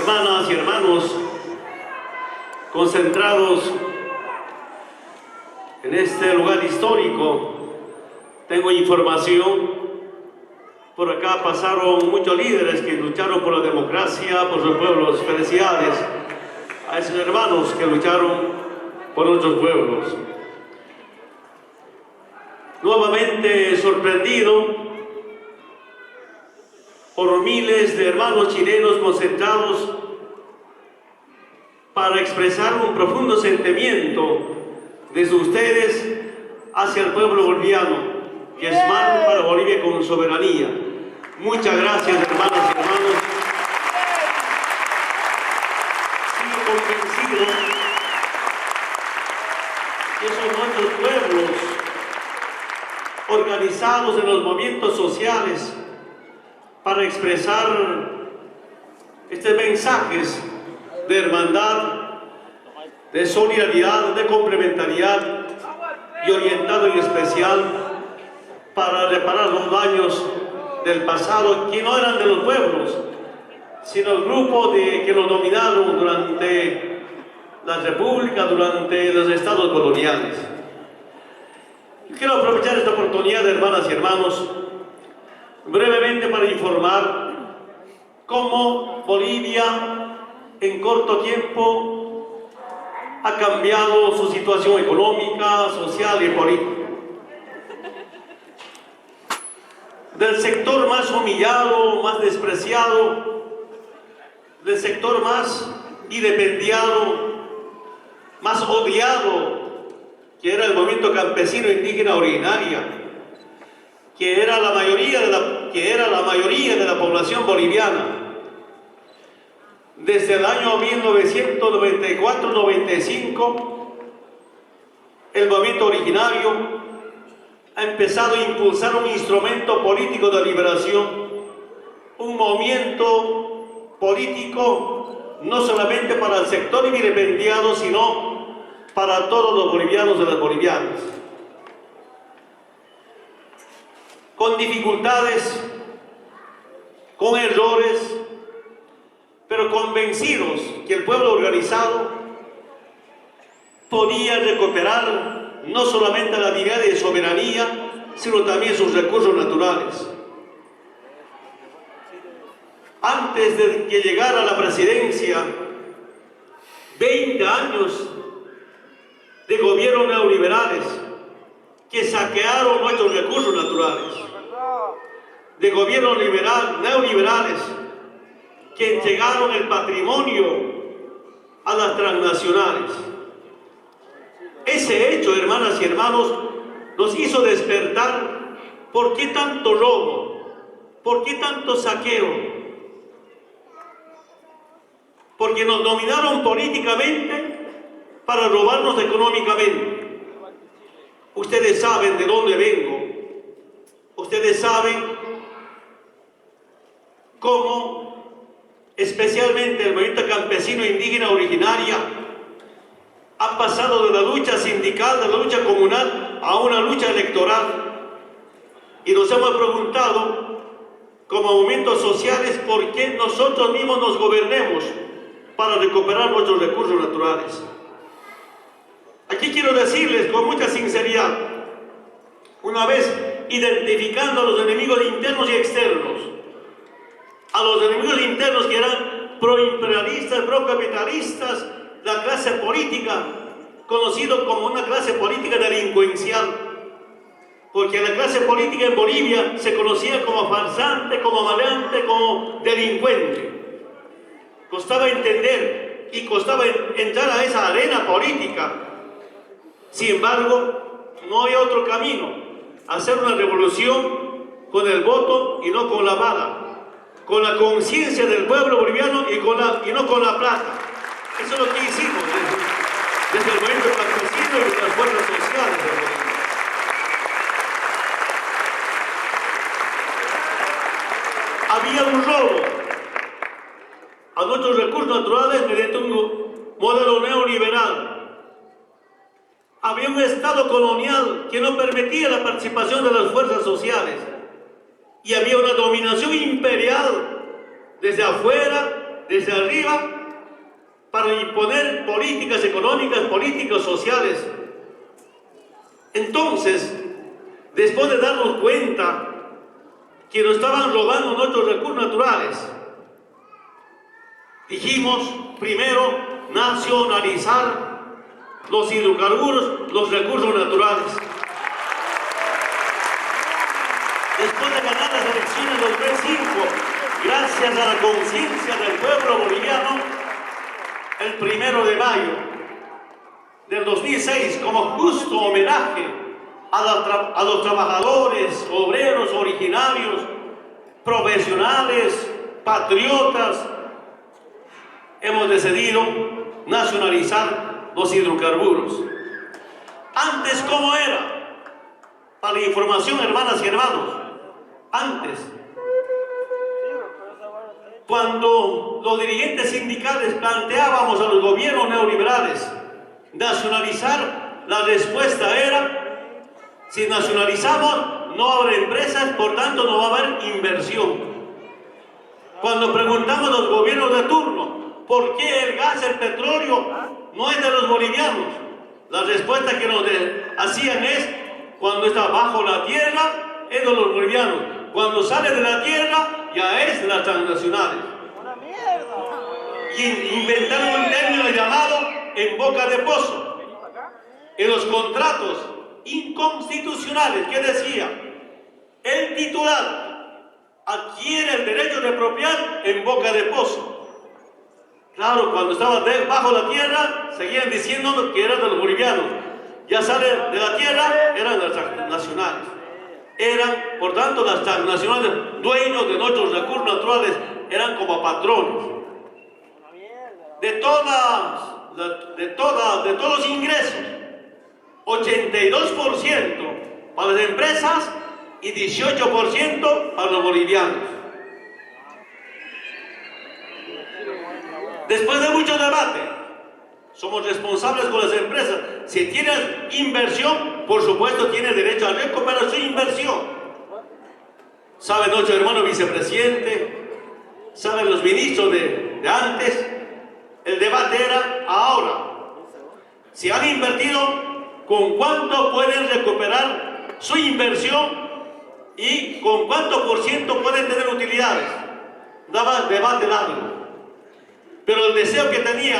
hermanas y hermanos concentrados en este lugar histórico, tengo información. Por acá pasaron muchos líderes que lucharon por la democracia, por sus pueblos. Felicidades a esos hermanos que lucharon por nuestros pueblos. Nuevamente sorprendido por miles de hermanos chilenos concentrados para expresar un profundo sentimiento desde ustedes hacia el pueblo boliviano, que es mal para Bolivia con soberanía. Muchas gracias, hermanas y hermanos. Sigo convencido que son nuestros pueblos organizados en los movimientos sociales para expresar estos mensajes de hermandad, de solidaridad, de complementariedad y orientado en especial para reparar los daños del pasado que no eran de los pueblos, sino el grupo que nos dominaron durante la República, durante los estados coloniales. Quiero aprovechar esta oportunidad, hermanas y hermanos, brevemente para informar cómo Bolivia en corto tiempo ha cambiado su situación económica, social y política. Del sector más humillado, más despreciado, del sector más vilipendiado, más odiado, que era el movimiento campesino indígena originaria, que era la mayoría de la población boliviana. Desde el año 1994-95, el movimiento originario ha empezado a impulsar un instrumento político de liberación, un movimiento político no solamente para el sector vilipendiado, sino para todos los bolivianos y las bolivianas. Con dificultades, con errores, pero convencidos que el pueblo organizado podía recuperar no solamente la dignidad de soberanía, sino también sus recursos naturales. Antes de que llegara a la presidencia, 20 años de gobiernos neoliberales que saquearon nuestros recursos naturales, de gobiernos neoliberales que entregaron el patrimonio a las transnacionales. Ese hecho, hermanas y hermanos, nos hizo despertar. ¿Por qué tanto robo? ¿Por qué tanto saqueo? Porque nos dominaron políticamente para robarnos económicamente. Ustedes saben de dónde vengo. Ustedes saben cómo, especialmente el movimiento campesino indígena originaria, ha pasado de la lucha sindical, de la lucha comunal, a una lucha electoral. Y nos hemos preguntado, como movimientos sociales, por qué nosotros mismos nos gobernemos para recuperar nuestros recursos naturales. Aquí quiero decirles con mucha sinceridad, una vez identificando a los enemigos internos y externos, a los enemigos internos que eran proimperialistas, procapitalistas, la clase política, conocido como una clase política delincuencial, porque la clase política en Bolivia se conocía como farsante, como maleante, como delincuente. Costaba entender y costaba entrar a esa arena política. Sin embargo, no hay otro camino: hacer una revolución con el voto y no con la bala, con la conciencia del pueblo boliviano y no con la plata. Eso es lo que hicimos desde el movimiento campesino y las fuerzas sociales de Bolivia. Había un robo a nuestros recursos naturales mediante un modelo neoliberal. Había un Estado colonial que no permitía la participación de las fuerzas sociales. Y había una dominación imperial desde afuera, desde arriba para imponer políticas económicas, políticas sociales. Entonces, después de darnos cuenta que nos estaban robando nuestros recursos naturales, dijimos primero nacionalizar los hidrocarburos, los recursos naturales. Después de ganar las elecciones del 2005, gracias a la conciencia del pueblo boliviano, el 1 de mayo del 2006, como justo homenaje a los trabajadores, obreros, originarios, profesionales, patriotas, hemos decidido nacionalizar los hidrocarburos. Antes, ¿cómo era? Para la información, hermanas y hermanos, antes, cuando los dirigentes sindicales planteábamos a los gobiernos neoliberales nacionalizar, la respuesta era: si nacionalizamos no habrá empresas, por tanto no va a haber inversión. Cuando preguntamos a los gobiernos de turno por qué el gas, el petróleo no es de los bolivianos, la respuesta que nos hacían es: cuando está bajo la tierra es de los bolivianos, cuando sale de la tierra ya es de las transnacionales. Y inventaron un término llamado en boca de pozo. En los contratos inconstitucionales, que decía: el titular adquiere el derecho de expropiar en boca de pozo. Claro, cuando estaba bajo la tierra seguían diciendo que eran de los bolivianos, ya sale de la tierra, eran de las transnacionales. Eran, por tanto, las transnacionales dueños de nuestros recursos naturales, eran como patrones de todos los ingresos. 82% para las empresas y 18% para los bolivianos. Después de mucho debate, somos responsables con las empresas. Si tienes inversión, por supuesto tienes derecho a recuperar su inversión. Sabe nuestro hermano vicepresidente, saben los ministros de antes, el debate era ahora. Si han invertido, ¿con cuánto pueden recuperar su inversión y con cuánto por ciento pueden tener utilidades? Daba debate largo. Pero el deseo que tenía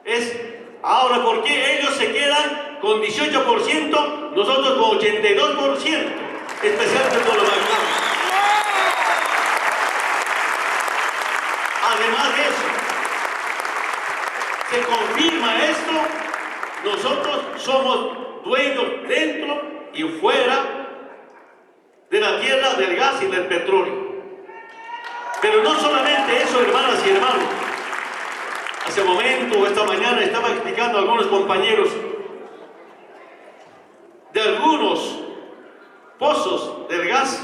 es: ahora, ¿por qué ellos se quedan con 18%, nosotros con 82%? Especialmente con los magnates. Además de eso, se confirma esto: nosotros somos dueños dentro y fuera de la tierra, del gas y del petróleo. Pero no solamente eso, hermanas y hermanos. Hace momento, esta mañana, estaba explicando a algunos compañeros de algunos pozos del gas.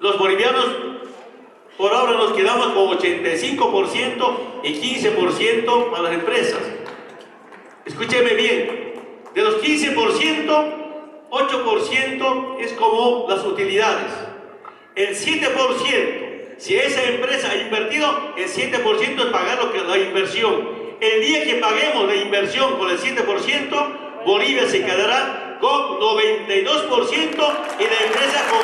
Los bolivianos por ahora nos quedamos con 85% y 15% para las empresas. Escúcheme bien, de los 15%, 8% es como las utilidades. El 7%, si esa empresa ha invertido, el 7% es pagar lo que la inversión. El día que paguemos la inversión con el 7%, Bolivia se quedará con 92% y la empresa con 8%.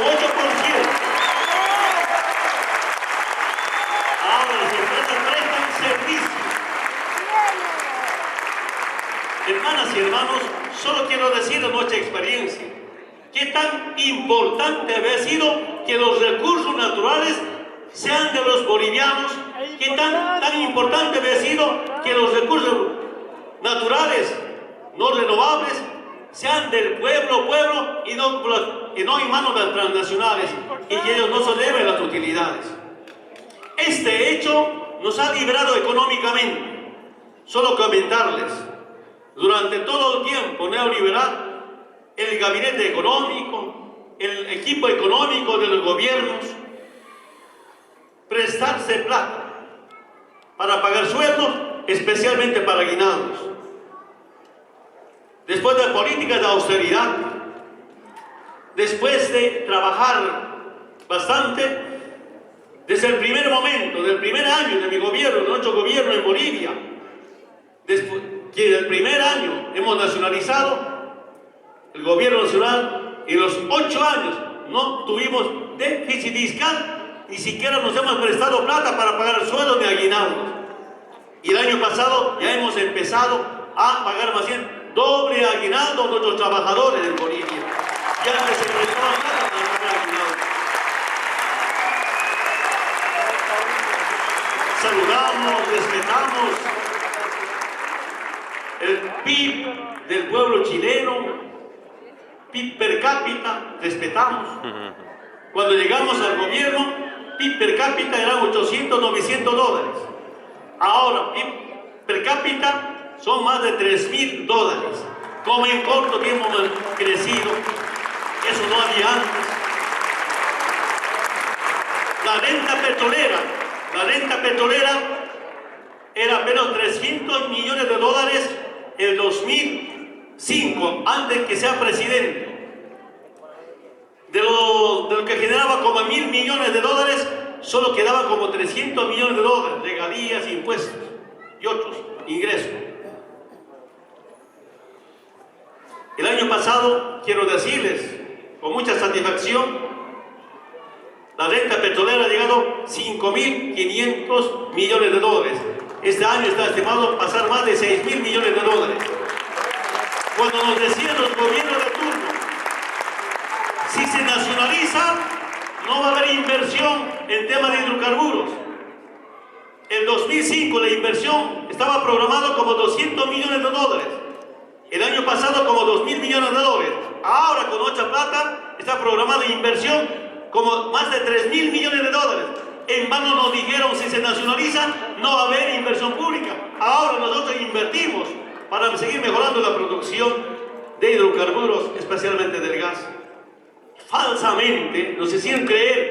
Ahora las empresas prestan servicios. Hermanas y hermanos, solo quiero decir de nuestra experiencia qué tan importante había sido que los recursos naturales sean de los bolivianos, qué tan importante había sido que los recursos naturales no renovables sean del pueblo y no en manos de las transnacionales, y que ellos no se deben las utilidades. Este hecho nos ha librado económicamente. Solo comentarles: durante todo el tiempo neoliberal, el gabinete económico, el equipo económico de los gobiernos, prestarse plata para pagar sueldos, especialmente para aguinaldos. Después de políticas de austeridad, después de trabajar bastante, Desde el primer momento, del primer año de mi gobierno, de nuestro gobierno en Bolivia, después que el primer año hemos nacionalizado el gobierno nacional, y en los 8 años no tuvimos déficit fiscal, ni siquiera nos hemos prestado plata para pagar sueldos de aguinaldos. Y el año pasado ya hemos empezado a pagar más bien doble aguinaldo a nuestros trabajadores en Bolivia. Ya les se prestaba plata para pagar aguinaldos. Saludamos, respetamos el PIB del pueblo chileno, PIB per cápita, respetamos. Cuando llegamos al gobierno, PIB per cápita eran 800, 900 dólares. Ahora, PIB per cápita son más de 3.000 dólares. Como en corto tiempo hemos crecido, eso no había antes. La renta petrolera era apenas 300 millones de dólares en 2005, antes que sea presidente. De lo que generaba como 1.000 millones de dólares, solo quedaba como 300 millones de dólares, regalías, impuestos y otros ingresos. El año pasado, quiero decirles, con mucha satisfacción, la renta petrolera ha llegado a 5.500 millones de dólares. Este año está estimado pasar más de 6.000 millones de dólares. Cuando nos decían los gobiernos de turno, si se nacionaliza, no va a haber inversión en tema de hidrocarburos. En 2005 la inversión estaba programada como 200 millones de dólares. El año pasado como 2.000 millones de dólares. Ahora con otra plata está programada inversión como más de 3.000 millones de dólares. En vano nos dijeron, si se nacionaliza, no va a haber inversión pública. Ahora nosotros invertimos para seguir mejorando la producción de hidrocarburos, especialmente del gas. Falsamente nos hicieron creer